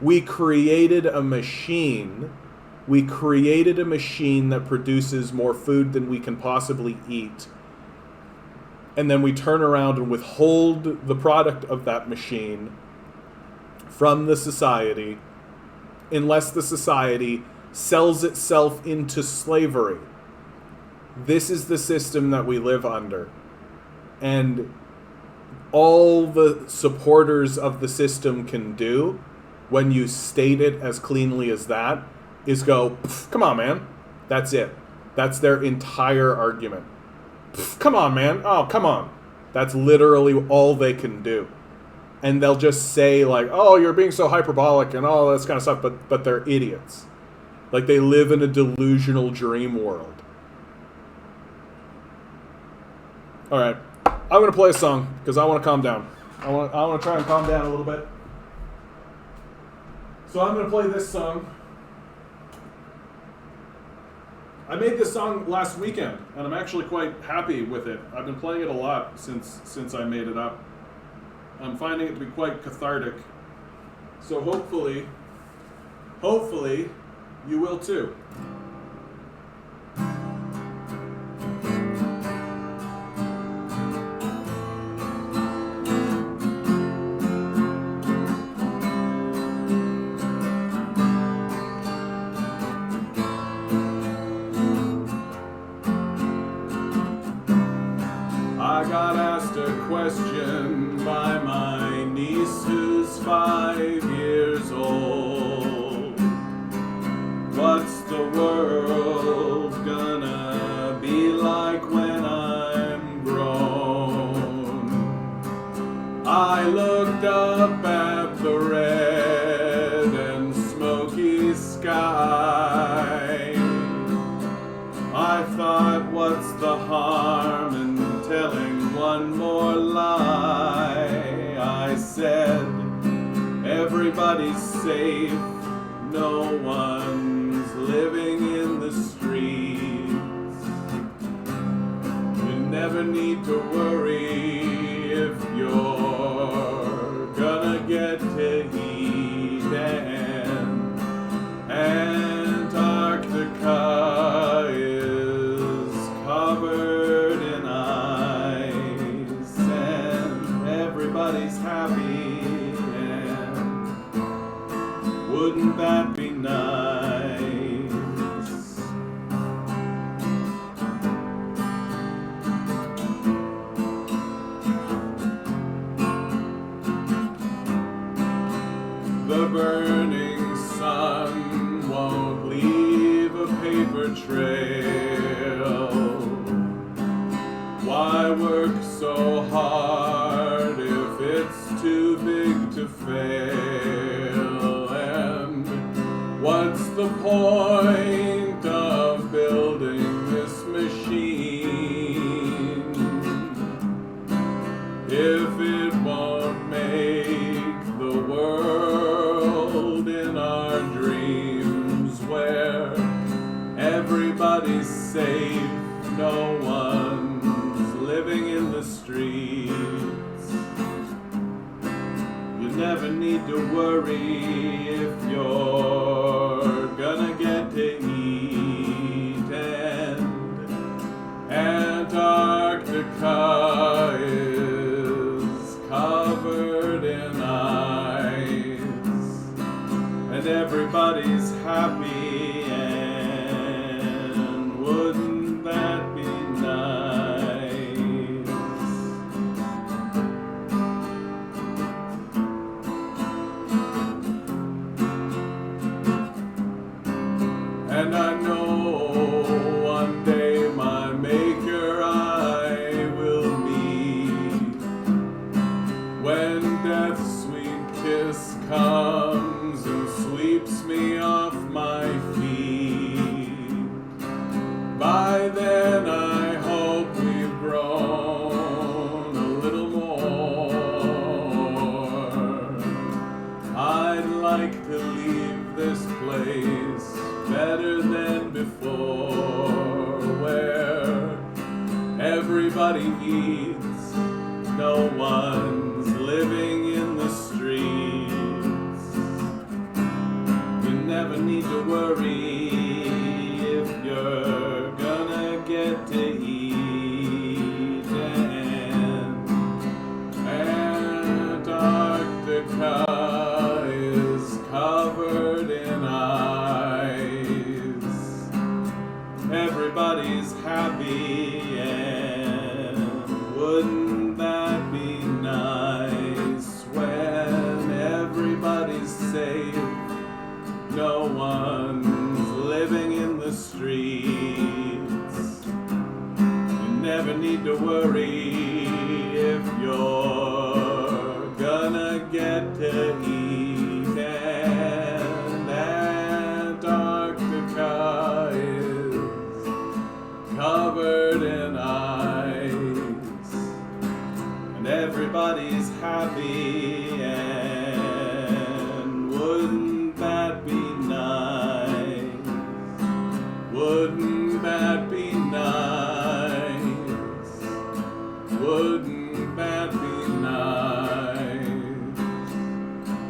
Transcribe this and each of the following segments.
We created a machine. We created a machine that produces more food than we can possibly eat. And then we turn around and withhold the product of that machine from the society unless the society sells itself into slavery. This is the system that we live under. And all the supporters of the system can do when you state it as cleanly as that is go, come on, man. That's it. That's their entire argument. Come on, man. Oh, come on. That's literally all they can do. And they'll just say, like, oh, you're being so hyperbolic and all this kind of stuff, but they're idiots. Like, they live in a delusional dream world. All right. I'm going to play a song because I want to calm down. I want to try and calm down a little bit. So I'm going to play this song. I made this song last weekend, and I'm actually quite happy with it. I've been playing it a lot since I made it up. I'm finding it to be quite cathartic. So hopefully, you will too. I got asked a question by my niece who's 5 years old. What's the world gonna be like when I'm grown? I looked up at the red and smoky sky. I thought, what's the harm in telling one more lie? I said, everybody's safe, no one's living in the streets. You never need to worry if you're gonna get to eat, and Antarctica is covered in ice, and everybody's happy, and wouldn't that be nice? The burning sun won't leave a paper trail. Why work so hard if it's too big to fail? And what's the point of building this machine if it won't make the world in our dreams where everybody's safe, no one's living in the streets? You never need to worry if you're gonna get to eat, and Antarctica is covered in ice, and everybody's happy, and wouldn't that be nice? And I know one day my maker I will meet, when death's sweet kiss comes and sweeps me off my feet. By then I hope we've grown a little more. I'd like to leave this place better than before, where everybody eats, no one's living in the streets. never need to worry if you're gonna get to eat. And Antarctica is covered in ice. Everybody's happy, and wouldn't that be nice when everybody's safe? No one's living in the streets. You never need to worry if you're gonna get to eat. And Antarctica is covered in ice. And everybody's happy, and wouldn't that be nice? Wouldn't that be nice? Wouldn't that be nice?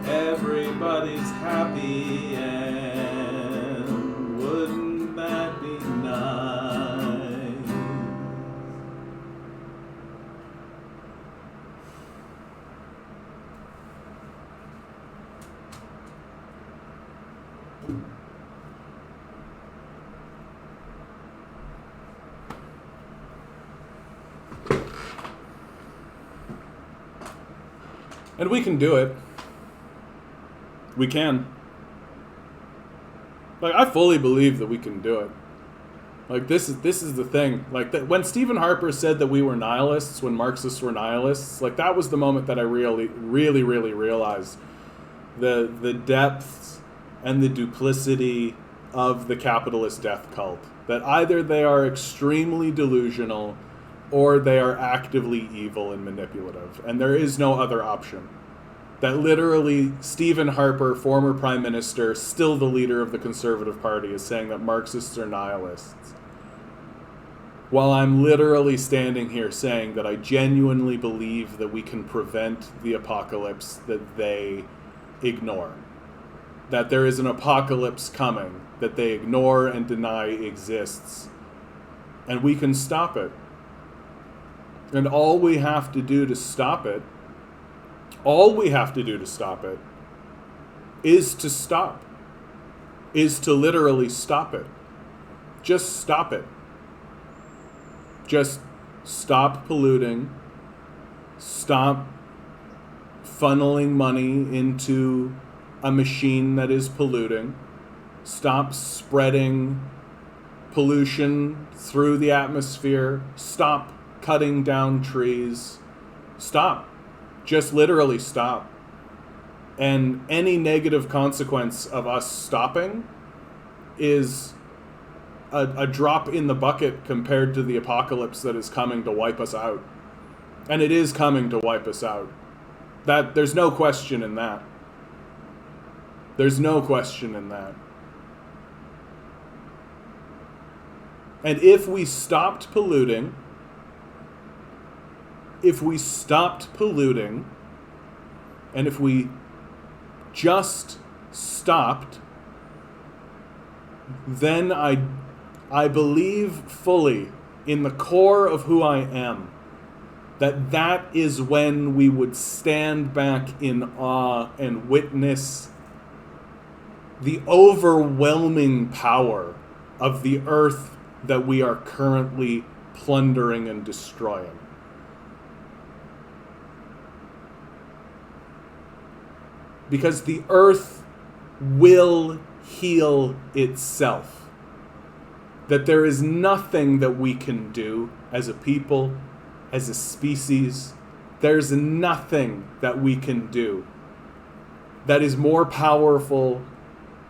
Everybody's happy, and wouldn't that be nice? And we can do it. We can. Like, I fully believe that we can do it. Like, this is the thing. Like, that when Stephen Harper said that we were nihilists, when Marxists were nihilists, like, that was the moment that I really realized the depths and the duplicity of the capitalist death cult. That either they are extremely delusional or they are actively evil and manipulative. And there is no other option. That literally Stephen Harper, former prime minister, still the leader of the Conservative Party, is saying that Marxists are nihilists. While I'm literally standing here saying that I genuinely believe that we can prevent the apocalypse that they ignore. That there is an apocalypse coming that they ignore and deny exists. And we can stop it. And all we have to do to stop it, is to stop. Is to literally stop it. Just stop it. Just stop polluting. Stop funneling money into a machine that is polluting. Stop spreading pollution through the atmosphere. Stop cutting down trees. Stop. Just literally stop. And any negative consequence of us stopping is a drop in the bucket compared to the apocalypse that is coming to wipe us out. And it is coming to wipe us out. That there's no question in that. There's no question in that. And if we stopped polluting, and if we just stopped, then I believe fully in the core of who I am that is when we would stand back in awe and witness the overwhelming power of the earth that we are currently plundering and destroying. Because the earth will heal itself. That there is nothing that we can do as a people, as a species. There's nothing that we can do that is more powerful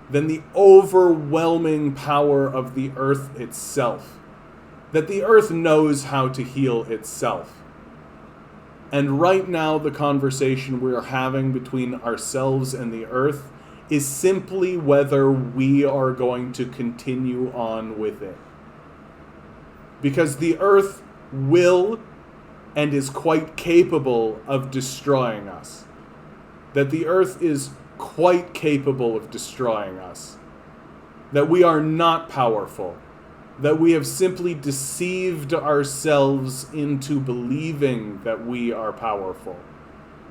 than the overwhelming power of the earth itself. That the earth knows how to heal itself. And right now, the conversation we are having between ourselves and the earth is simply whether we are going to continue on with it. Because the earth will and is quite capable of destroying us. That the earth is quite capable of destroying us. that we are not powerful, that we have simply deceived ourselves into believing that we are powerful,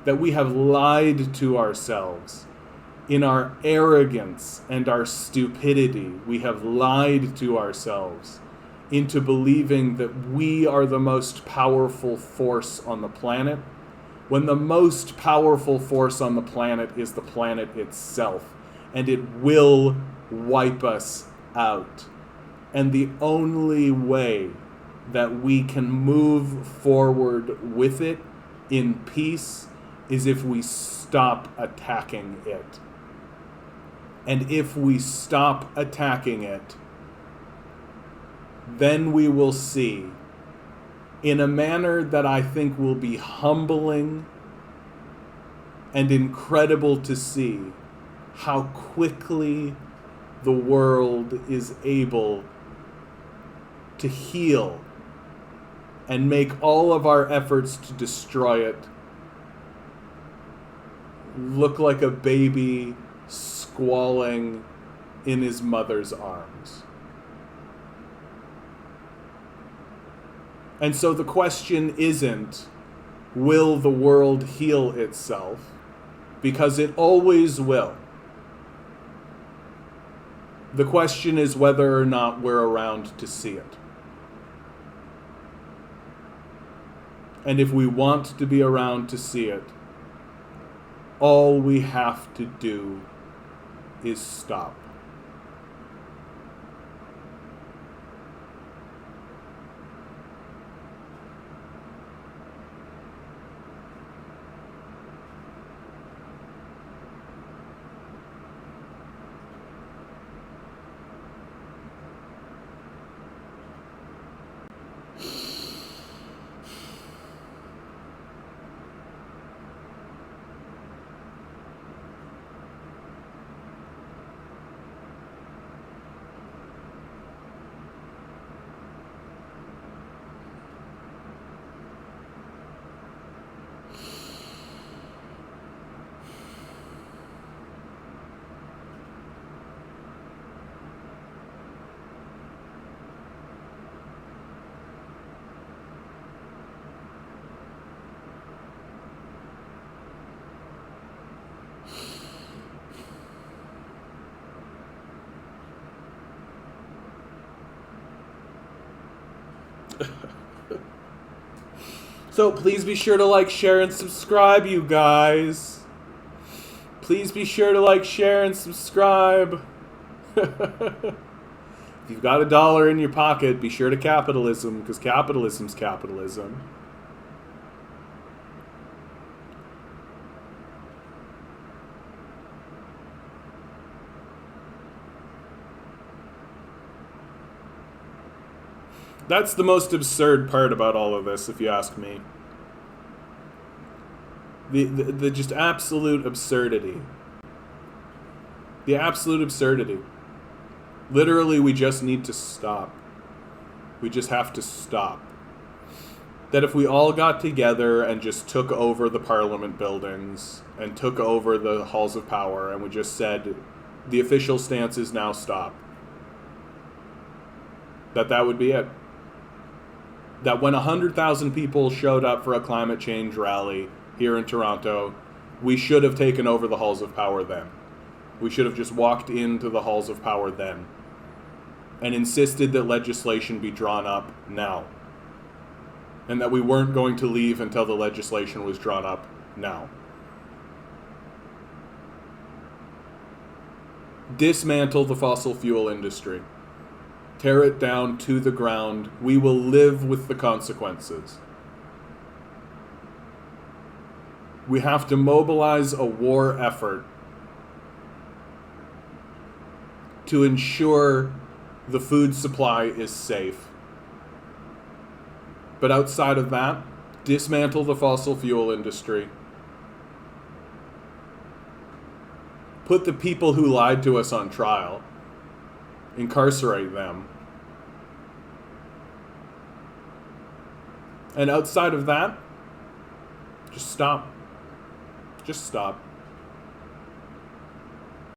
that we have lied to ourselves. In our arrogance and our stupidity, we have lied to ourselves into believing that we are the most powerful force on the planet, when the most powerful force on the planet is the planet itself, and it will wipe us out. And the only way that we can move forward with it in peace is if we stop attacking it. And if we stop attacking it, then we will see, in a manner that I think will be humbling and incredible to see, how quickly the world is able to heal and make all of our efforts to destroy it look like a baby squalling in his mother's arms. And so the question isn't, will the world heal itself? Because it always will. The question is whether or not we're around to see it. And if we want to be around to see it, all we have to do is stop. So please be sure to like, share, and subscribe, you guys. Please be sure to like, share, and subscribe. If you've got $1 in your pocket, be sure to capitalism, because capitalism's capitalism. That's the most absurd part about all of this, if you ask me. The just absolute absurdity. The absolute absurdity. Literally, we just need to stop. We just have to stop. That if we all got together and just took over the parliament buildings and took over the halls of power and we just said, the official stance is now stop, that would be it. That when 100,000 people showed up for a climate change rally here in Toronto, we should have taken over the halls of power then. We should have just walked into the halls of power then and insisted that legislation be drawn up now. And that we weren't going to leave until the legislation was drawn up now. Dismantle the fossil fuel industry. Tear it down to the ground. We will live with the consequences. We have to mobilize a war effort to ensure the food supply is safe. But outside of that, dismantle the fossil fuel industry. Put the people who lied to us on trial. Incarcerate them. And outside of that, just stop. Just stop.